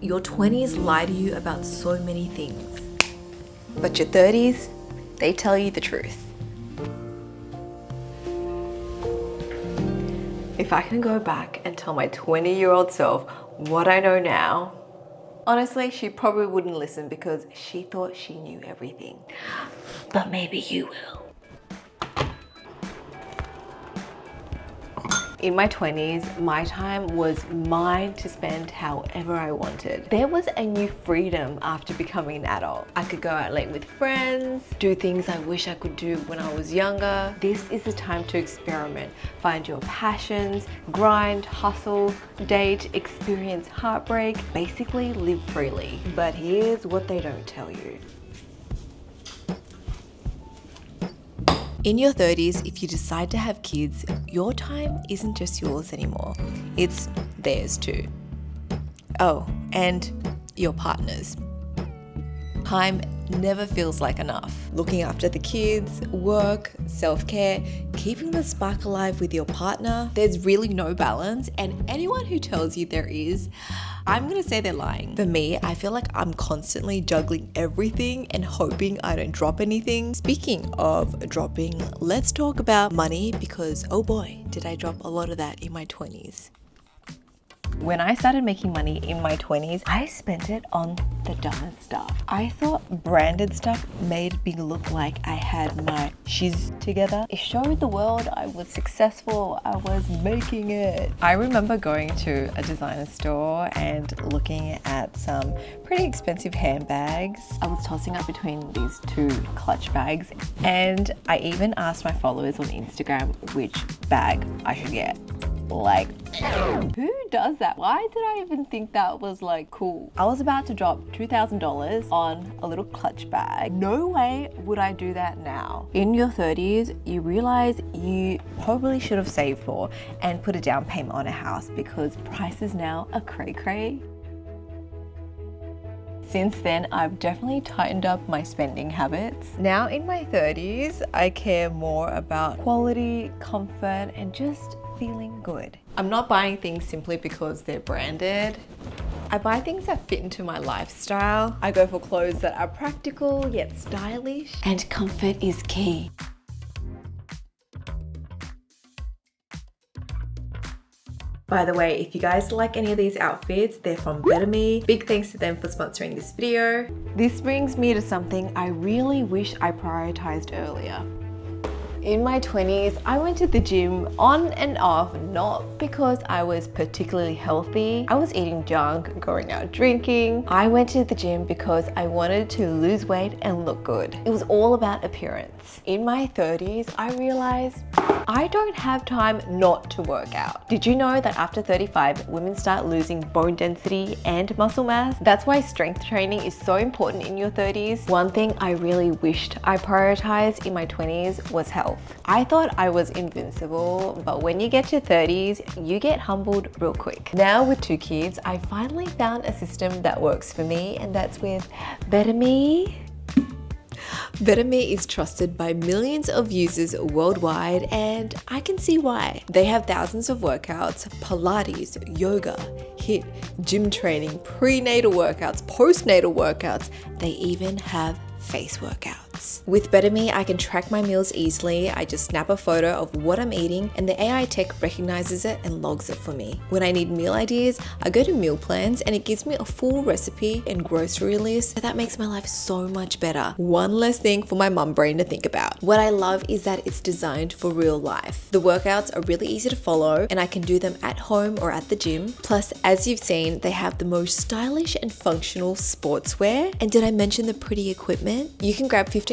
Your 20s lie to you about so many things. But your 30s, they tell you the truth. If I can go back and tell my 20-year-old self what I know now, honestly, she probably wouldn't listen because she thought she knew everything. But maybe you will. In my 20s, my time was mine to spend however I wanted. There was a new freedom after becoming an adult. I could go out late with friends, do things I wish I could do when I was younger. This is the time to experiment, find your passions, grind, hustle, date, experience heartbreak, basically live freely. But here's what they don't tell you. In your 30s, if you decide to have kids, your time isn't just yours anymore. It's theirs too. Oh, and your partner's. Time never feels like enough. Looking after the kids, work, self-care, keeping the spark alive with your partner, there's really no balance, and anyone who tells you there is, I'm gonna say they're lying. For me, I feel like I'm constantly juggling everything and hoping I don't drop anything. Speaking of dropping, let's talk about money because oh boy, did I drop a lot of that in my 20s. When I started making money in my 20s, I spent it on the dumbest stuff. I thought branded stuff made me look like I had my shiz together. It showed the world I was successful, I was making it. I remember going to a designer store and looking at some pretty expensive handbags. I was tossing up between these two clutch bags, and I even asked my followers on Instagram which bag I should get. Like, who does that? Why did I even think that was like cool? I was about to drop $2,000 on a little clutch bag. No way would I do that now. In your 30s, you realize you probably should have saved more and put a down payment on a house because prices now are cray-cray. Since then, I've definitely tightened up my spending habits. Now in my 30s, I care more about quality, comfort, and just feeling good. I'm not buying things simply because they're branded. I buy things that fit into my lifestyle. I go for clothes that are practical yet stylish. And comfort is key. By the way, if you guys like any of these outfits, they're from Better Me. Big thanks to them for sponsoring this video. This brings me to something I really wish I prioritized earlier. In my 20s, I went to the gym on and off, not because I was particularly healthy. I was eating junk, going out drinking. I went to the gym because I wanted to lose weight and look good. It was all about appearance. In my 30s, I realized I don't have time not to work out. Did you know that after 35, women start losing bone density and muscle mass? That's why strength training is so important in your 30s. One thing I really wished I prioritized in my 20s was health. I thought I was invincible, but when you get to 30s, you get humbled real quick. Now with 2 kids, I finally found a system that works for me, and that's with Better Me. Better Me is trusted by millions of users worldwide, and I can see why. They have thousands of workouts, Pilates, yoga, HIIT, gym training, prenatal workouts, postnatal workouts. They even have face workouts. With Better Me, I can track my meals easily. I just snap a photo of what I'm eating and the AI tech recognizes it and logs it for me. When I need meal ideas, I go to meal plans and it gives me a full recipe and grocery list. That makes my life so much better. One less thing for my mum brain to think about. What I love is that it's designed for real life. The workouts are really easy to follow and I can do them at home or at the gym. Plus, as you've seen, they have the most stylish and functional sportswear. And did I mention the pretty equipment? You can grab 15%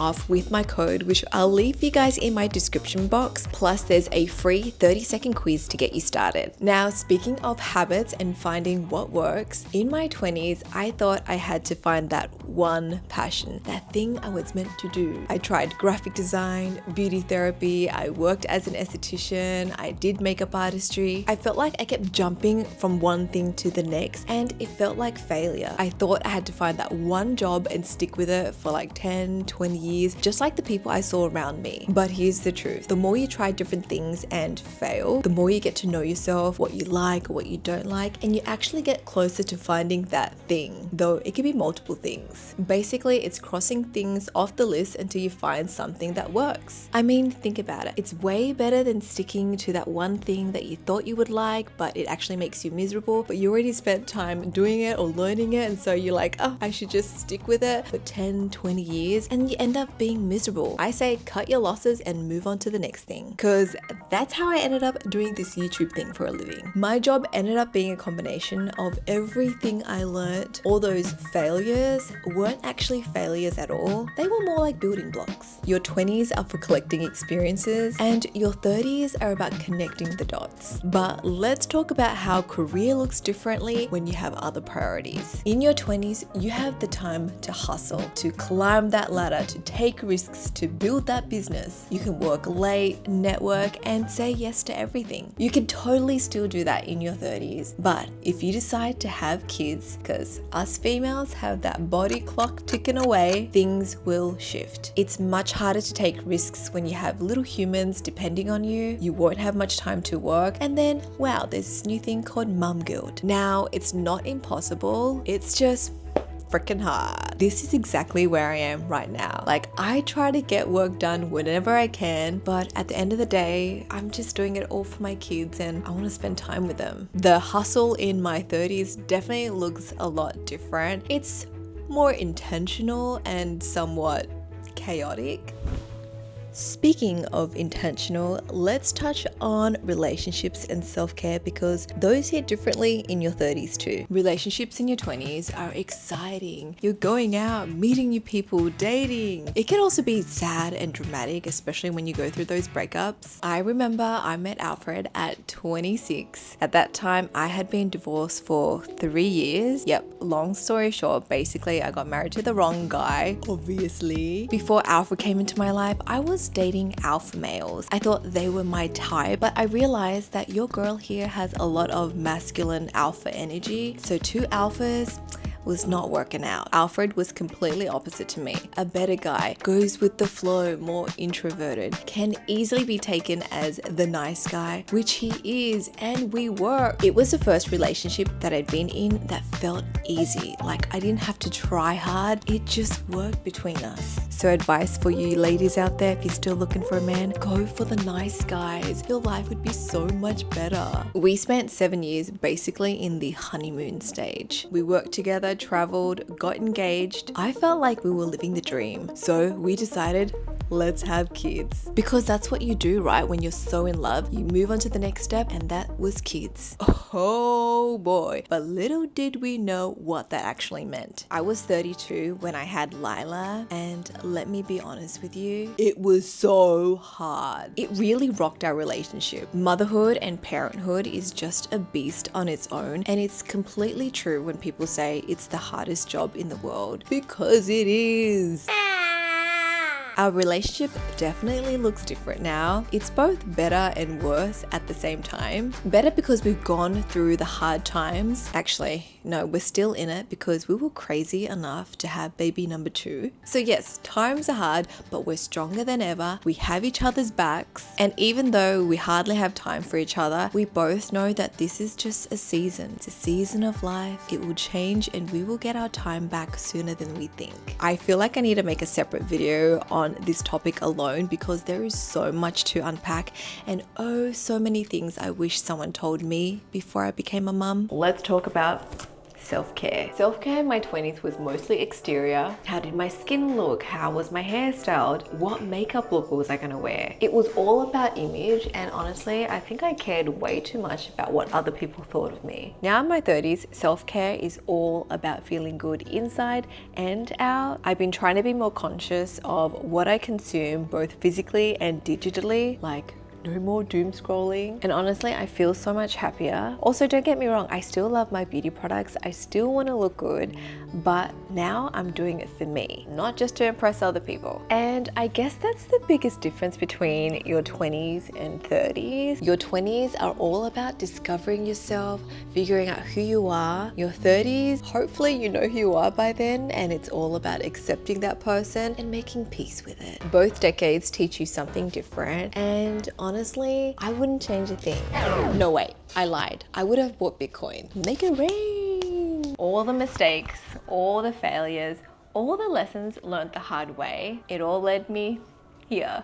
off with my code, which I'll leave you guys in my description box. Plus, there's a free 30-second quiz to get you started. Now, speaking of habits and finding what works, in my 20s, I thought I had to find that one passion, that thing I was meant to do. I tried graphic design, beauty therapy, I worked as an esthetician, I did makeup artistry. I felt like I kept jumping from one thing to the next, and it felt like failure. I thought I had to find that one job and stick with it it for like 10, 20 years, just like the people I saw around me. But here's the truth. The more you try different things and fail, the more you get to know yourself, what you like, what you don't like, and you actually get closer to finding that thing, though it could be multiple things. Basically, it's crossing things off the list until you find something that works. I mean, think about it. It's way better than sticking to that one thing that you thought you would like, but it actually makes you miserable, but you already spent time doing it or learning it, and so you're like, oh, I should just stick with it for 10, 20 years, and you end up being miserable. I say cut your losses and move on to the next thing, because that's how I ended up doing this YouTube thing for a living. My job ended up being a combination of everything I learned. All those failures weren't actually failures at all. They were more like building blocks. Your 20s are for collecting experiences, and your 30s are about connecting the dots. But let's talk about how career looks differently when you have other priorities. In your 20s, you have the time to hustle, to climb that ladder, to take risks, to build that business. You can work late, network, and say yes to everything. You can totally still do that in your 30s. But if you decide to have kids, because us females have that body clock ticking away, things will shift. It's much harder to take risks when you have little humans depending on you. You won't have much time to work, and then, wow, there's this new thing called mum guilt. Now, it's not impossible, it's just freaking hard. This is exactly where I am right now. Like, I try to get work done whenever I can, but at the end of the day, I'm just doing it all for my kids and I want to spend time with them. The hustle in my 30s definitely looks a lot different. It's more intentional and somewhat chaotic. Speaking of intentional, let's touch on relationships and self-care, because those hit differently in your 30s too. Relationships in your 20s are exciting. You're going out, meeting new people, dating. It can also be sad and dramatic, especially when you go through those breakups. I remember I met Alfred at 26. At that time, I had been divorced for 3 years. Yep, long story short, basically I got married to the wrong guy, obviously. Before Alfred came into my life, I was dating alpha males. I thought they were my type, but I realized that your girl here has a lot of masculine alpha energy. So 2 alphas was not working out. Alfred was completely opposite to me. A better guy, goes with the flow, more introverted, can easily be taken as the nice guy, which he is, and we were. It was the first relationship that I'd been in that felt easy. Like, I didn't have to try hard, it just worked between us. So advice for you ladies out there, if you're still looking for a man, go for the nice guys. Your life would be so much better. We spent 7 years basically in the honeymoon stage. We worked together, traveled, got engaged. I felt like we were living the dream. So we decided, let's have kids. Because that's what you do, right? When you're so in love, you move on to the next step, and that was kids. Oh boy. But little did we know what that actually meant. I was 32 when I had Lila, and let me be honest with you, it was so hard. It really rocked our relationship. Motherhood and parenthood is just a beast on its own, and it's completely true when people say it's the hardest job in the world, because it is. Our relationship definitely looks different now. It's both better and worse at the same time. Better because we've gone through the hard times. Actually, no, we're still in it because we were crazy enough to have baby number 2. So yes, times are hard, but we're stronger than ever. We have each other's backs. And even though we hardly have time for each other, we both know that this is just a season. It's a season of life. It will change and we will get our time back sooner than we think. I feel like I need to make a separate video on this topic alone, because there is so much to unpack, and oh, so many things I wish someone told me before I became a mum. Let's talk about self-care. Self-care in my 20s was mostly exterior. How did my skin look? How was my hair styled? What makeup look was I gonna wear? It was all about image, and honestly, I think I cared way too much about what other people thought of me. Now in my 30s, self-care is all about feeling good inside and out. I've been trying to be more conscious of what I consume, both physically and digitally, like No more doom scrolling. And honestly, I feel so much happier. Also, don't get me wrong, I still love my beauty products. I still want to look good, but now I'm doing it for me, not just to impress other people. And I guess that's the biggest difference between your 20s and 30s. Your 20s are all about discovering yourself, figuring out who you are. Your 30s, hopefully you know who you are by then, and it's all about accepting that person and making peace with it. Both decades teach you something different, and honestly, I wouldn't change a thing. No, wait, I lied. I would have bought Bitcoin. Make it rain. All the mistakes, all the failures, all the lessons learned the hard way, it all led me here.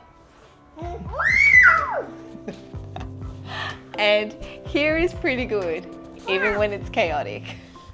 And here is pretty good, even when it's chaotic.